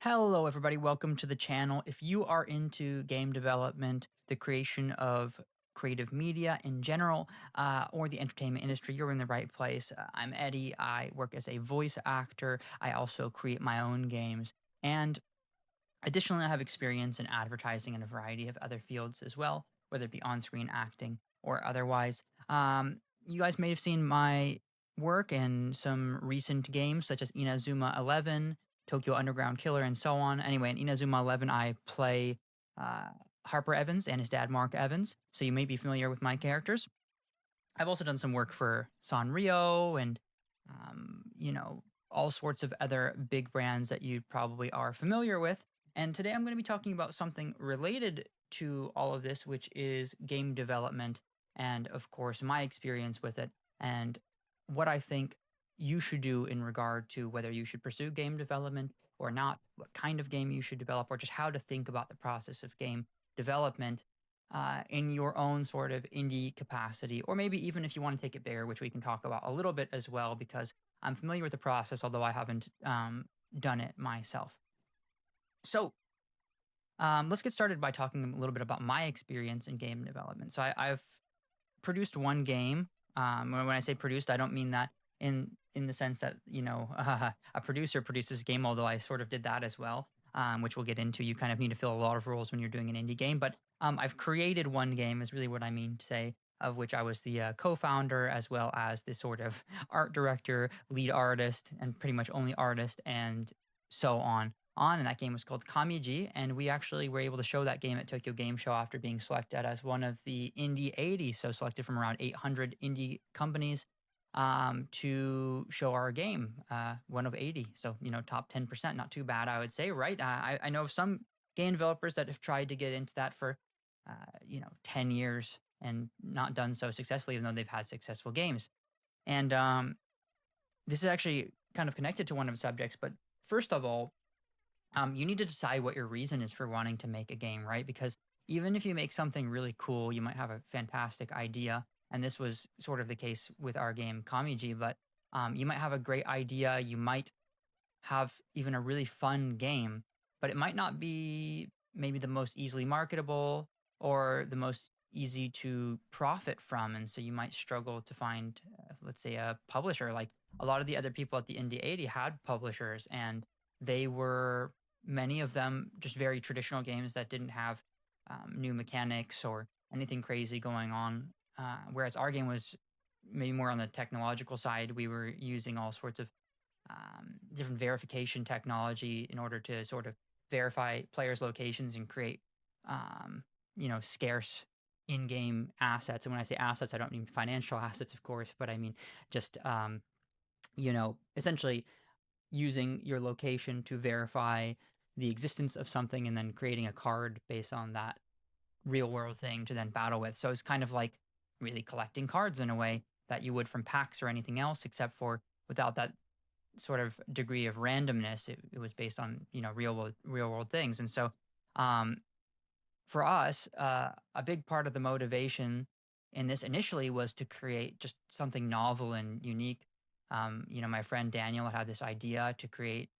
Hello, everybody. Welcome to the channel. If you are into game development, the creation of creative media in general, or the entertainment industry, you're in the right place. I'm Eddie. I work as a voice actor. I also create my own games. And additionally, I have experience in advertising and a variety of other fields as well, whether it be on screen acting or otherwise. You guys may have seen my work in some recent games, such as Inazuma 11, Tokyo Underground Killer, and so on. Anyway, in Inazuma 11, I play uh, Harper Evans and his dad, Mark Evans. So you may be familiar with my characters. I've also done some work for Sanrio and, all sorts of other big brands that you probably are familiar with. And today I'm going to be talking about something related to all of this, which is game development and, of course, my experience with it and what I think you should do in regard to whether you should pursue game development or not, what kind of game you should develop, or just how to think about the process of game development in your own sort of indie capacity, or maybe even if you want to take it bigger, which we can talk about a little bit as well, because I'm familiar with the process, although I haven't done it myself. So let's get started by talking a little bit about my experience in game development. So I've produced one game. When I say produced, I don't mean that in the sense that a producer produces a game, although I sort of did that as well, which we'll get into. You kind of need to fill a lot of roles when you're doing an indie game, but I've created one game is really what I mean to say, of which I was the co-founder as well as the sort of art director, lead artist, and pretty much only artist, and so on. And that game was called Kamiji, and we actually were able to show that game at Tokyo Game Show after being selected as one of the Indie 80, so selected from around 800 indie companies to show our game, one of 80. So, top 10%, not too bad, I would say, right? I know of some game developers that have tried to get into that for, 10 years and not done so successfully, even though they've had successful games. And this is actually kind of connected to one of the subjects, but first of all, you need to decide what your reason is for wanting to make a game, right? Because even if you make something really cool, you might have a fantastic idea. And this was sort of the case with our game, Kamiji, but you might have a great idea. You might have even a really fun game, but it might not be maybe the most easily marketable or the most easy to profit from. And so you might struggle to find, let's say, a publisher. Like a lot of the other people at the Indie 80 had publishers, and they were many of them just very traditional games that didn't have new mechanics or anything crazy going on. Whereas our game was maybe more on the technological side. We were using all sorts of different verification technology in order to sort of verify players' locations and create, scarce in-game assets. And when I say assets, I don't mean financial assets, of course, but I mean just, essentially using your location to verify the existence of something and then creating a card based on that real world thing to then battle with. So it's kind of like really collecting cards in a way that you would from packs or anything else, except for without that sort of degree of randomness. It was based on, real world things. And so um, for us, a big part of the motivation in this initially was to create just something novel and unique. My friend Daniel had this idea to create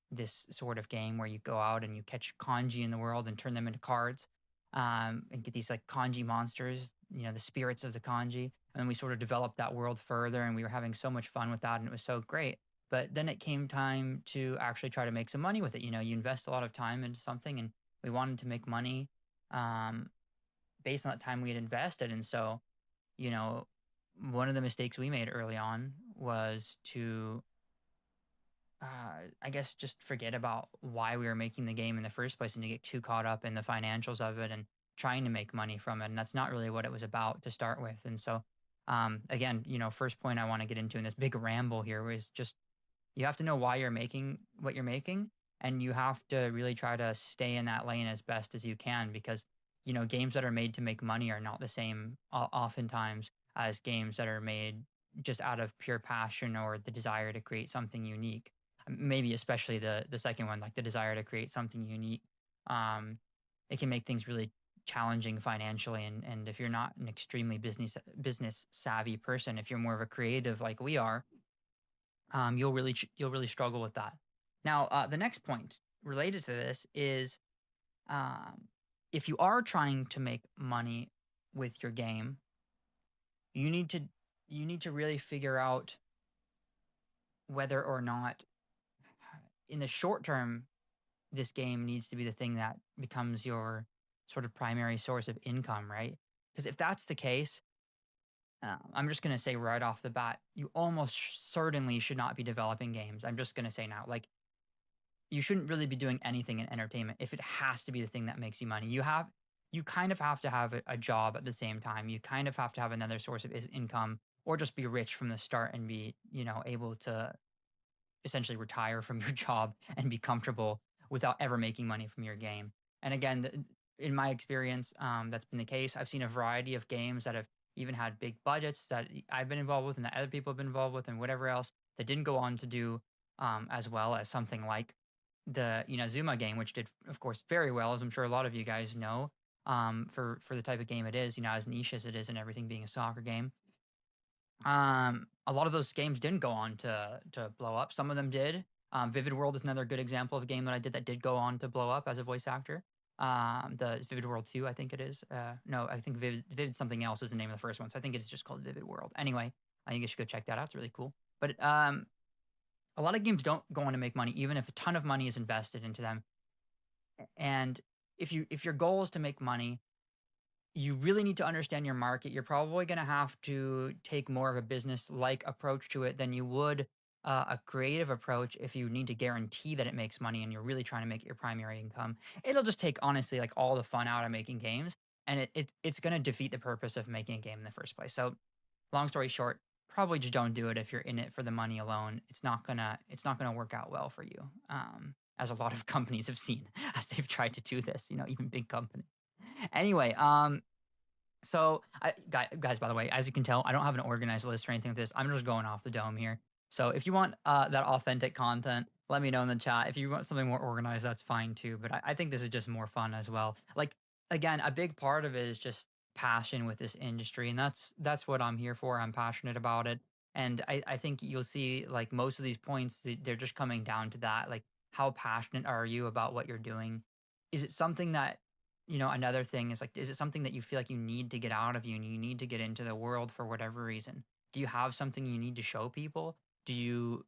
this sort of game where you go out and you catch kanji in the world and turn them into cards, and get these like kanji monsters, the spirits of the kanji. And we sort of developed that world further, and we were having so much fun with that, and it was so great. But then it came time to actually try to make some money with it. You invest a lot of time into something, and we wanted to make money um, based on that time we had invested. And so, you know, one of the mistakes we made early on was to I guess just forget about why we were making the game in the first place and to get too caught up in the financials of it and trying to make money from it. And that's not really what it was about to start with. And so, again, first point I want to get into in this big ramble here was just you have to know why you're making what you're making, and you have to really try to stay in that lane as best as you can, because games that are made to make money are not the same oftentimes as games that are made just out of pure passion or the desire to create something unique. Maybe especially the second one, like the desire to create something unique. um it can make things really challenging financially, and if you're not an extremely business savvy person, if you're more of a creative like we are, you'll really struggle with that. Now, the next point related to this is um, if you are trying to make money with your game, you need to you need to really figure out whether or not in the short term this game needs to be the thing that becomes your sort of primary source of income, right? Because if that's the case, I'm just going to say right off the bat, you almost certainly should not be developing games. I'm just going to say now, like, you shouldn't really be doing anything in entertainment if it has to be the thing that makes you money. You kind of have to have a job at the same time. You kind of have to have another source of income, or just be rich from the start and be, able to essentially retire from your job and be comfortable without ever making money from your game. And again, in my experience, that's been the case. I've seen a variety of games that have even had big budgets that I've been involved with and that other people have been involved with and whatever else that didn't go on to do as well as something like the Zuma game, which did, of course, very well, as I'm sure a lot of you guys know, for the type of game it is, as niche as it is and everything being a soccer game. A lot of those games didn't go on to blow up. Some of them did. Vivid World is another good example of a game that I did that did go on to blow up as a voice actor. The Vivid World 2, I think it is. No, I think Vivid something else is the name of the first one. So I think it's just called Vivid World. Anyway, I think you should go check that out. It's really cool. But a lot of games don't go on to make money, even if a ton of money is invested into them. And if your goal is to make money, you really need to understand your market. You're probably going to have to take more of a business like approach to it than you would a creative approach if you need to guarantee that it makes money and you're really trying to make it your primary income. It'll just take, honestly, like all the fun out of making games, and it's going to defeat the purpose of making a game in the first place. So, long story short, probably just don't do it if you're in it for the money alone. It's not gonna work out well for you. As a lot of companies have seen as they've tried to do this, even big companies. Anyway, so guys, by the way, as you can tell, I don't have an organized list or anything like this. I'm just going off the dome here. So if you want that authentic content, let me know in the chat. If you want something more organized, that's fine too. But I think this is just more fun as well. Like, again, a big part of it is just passion with this industry, and that's what I'm here for. I'm passionate about it, and I think you'll see, like, most of these points, they're just coming down to that. Like, how passionate are you about what you're doing? Is it something that another thing is, like, is it something that you feel like you need to get out of you and you need to get into the world for whatever reason? Do you have something you need to show people? Do you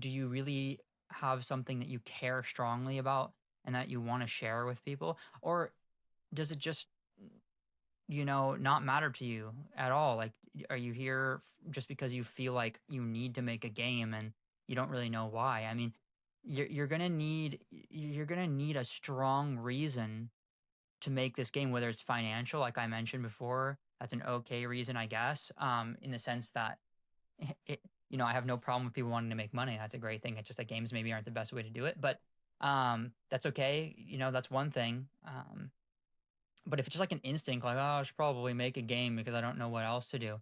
really have something that you care strongly about and that you want to share with people? Or does it just, not matter to you at all? Like, are you here just because you feel like you need to make a game and you don't really know why? I mean, you're gonna need a strong reason to make this game, whether it's financial, like I mentioned before. That's an okay reason, I guess, in the sense that I have no problem with people wanting to make money. That's a great thing. It's just that games maybe aren't the best way to do it, but that's okay. That's one thing. But if it's just like an instinct, like, oh, I should probably make a game because I don't know what else to do.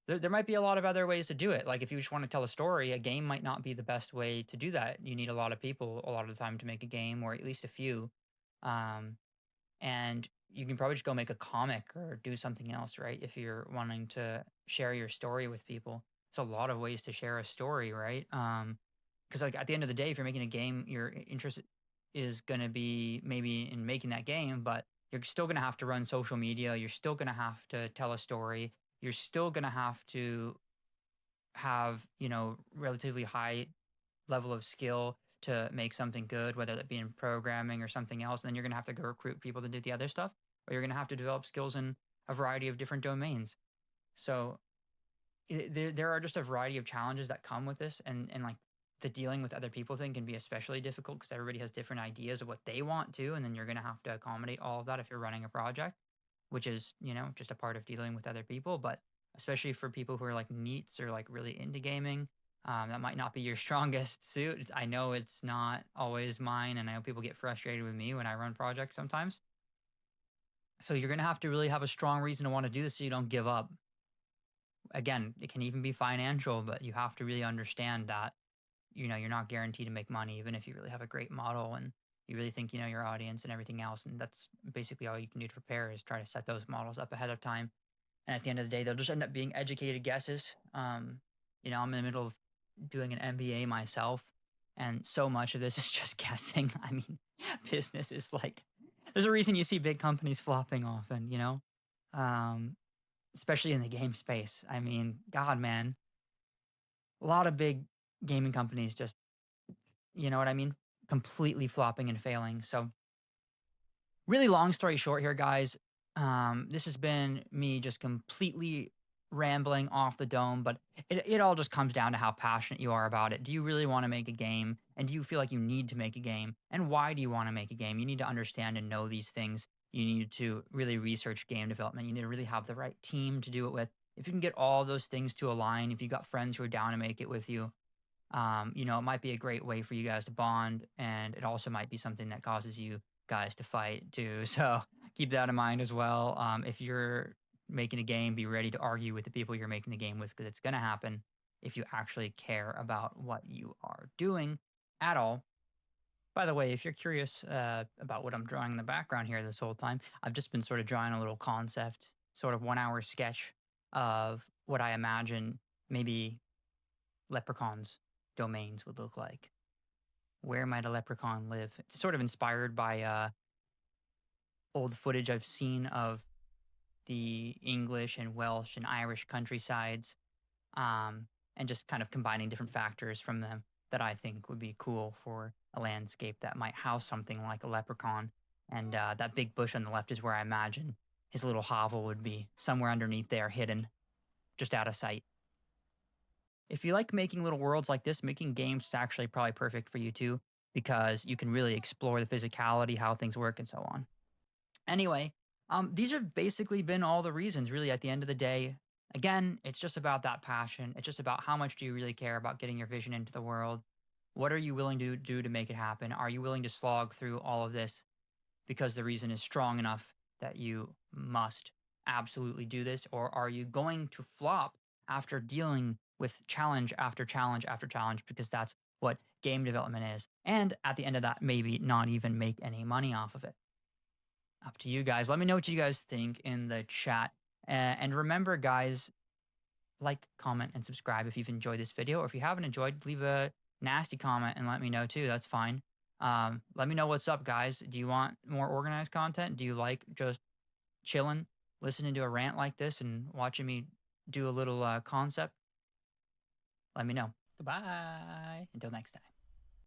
There might be a lot of other ways to do it. Like, if you just want to tell a story, a game might not be the best way to do that. You need a lot of people a lot of the time to make a game, or at least a few. Um, and you can probably just go make a comic or do something else, right? If you're wanting to share your story with people, there's a lot of ways to share a story, right? Because, like, at the end of the day, if you're making a game, your interest is going to be maybe in making that game, but you're still going to have to run social media. You're still going to have to tell a story. You're still going to have to have, relatively high level of skill to make something good, whether that be in programming or something else. And then you're going to have to go recruit people to do the other stuff, or you're going to have to develop skills in a variety of different domains. So there are just a variety of challenges that come with this, and like, the dealing with other people thing can be especially difficult because everybody has different ideas of what they want to, and then you're going to have to accommodate all of that if you're running a project, which is just a part of dealing with other people. But especially for people who are like neats or like really into gaming, that might not be your strongest suit. I know it's not always mine, and I know people get frustrated with me when I run projects sometimes. So you're going to have to really have a strong reason to want to do this so you don't give up. Again, it can even be financial, but you have to really understand that you're not guaranteed to make money, even if you really have a great model and you really think you know your audience and everything else. And that's basically all you can do to prepare, is try to set those models up ahead of time. And at the end of the day, they'll just end up being educated guesses. I'm in the middle of doing an MBA myself, And so much of this is just guessing. I mean, business is like, there's a reason you see big companies flopping often, you know? Um, Especially in the game space. I mean, God, man, a lot of big gaming companies just, you know what I mean? Completely flopping and failing. So, really long story short here, guys. This has been me just completely rambling off the dome, but it all just comes down to how passionate you are about it. Do you really want to make a game? And do you feel like you need to make a game? And why do you want to make a game? You need to understand and know these things. You need to really research game development. You need to really have the right team to do it with. If you can get all those things to align, if you got friends who are down to make it with you, it might be a great way for you guys to bond, and it also might be something that causes you guys to fight too. So keep that in mind as well. If you're making a game, be ready to argue with the people you're making the game with because it's going to happen if you actually care about what you are doing at all. By the way, if you're curious about what I'm drawing in the background here this whole time, I've just been sort of drawing a little concept, sort of 1 hour sketch of what I imagine maybe leprechauns domains would look like. Where might a leprechaun live? It's sort of inspired by old footage I've seen of the English and Welsh and Irish countrysides, and just kind of combining different factors from them that I think would be cool for a landscape that might house something like a leprechaun. And that big bush on the left is where I imagine his little hovel would be, somewhere underneath there, hidden, just out of sight. If you like making little worlds like this, making games is actually probably perfect for you too, because you can really explore the physicality, how things work, and so on. Anyway, these have basically been all the reasons, really, at the end of the day. Again, it's just about that passion. It's just about how much do you really care about getting your vision into the world? What are you willing to do to make it happen? Are you willing to slog through all of this because the reason is strong enough that you must absolutely do this? Or are you going to flop after dealing with challenge after challenge after challenge because that's what game development is? And at the end of that, maybe not even make any money off of it. Up to you guys. Let me know what you guys think in the chat. And remember, guys, like, comment, and subscribe if you've enjoyed this video. Or if you haven't enjoyed, leave a nasty comment and let me know too. That's fine. Let me know what's up, guys. Do you want more organized content? Do you like just chilling, listening to a rant like this and watching me do a little concept? Let me know. Goodbye. Until next time.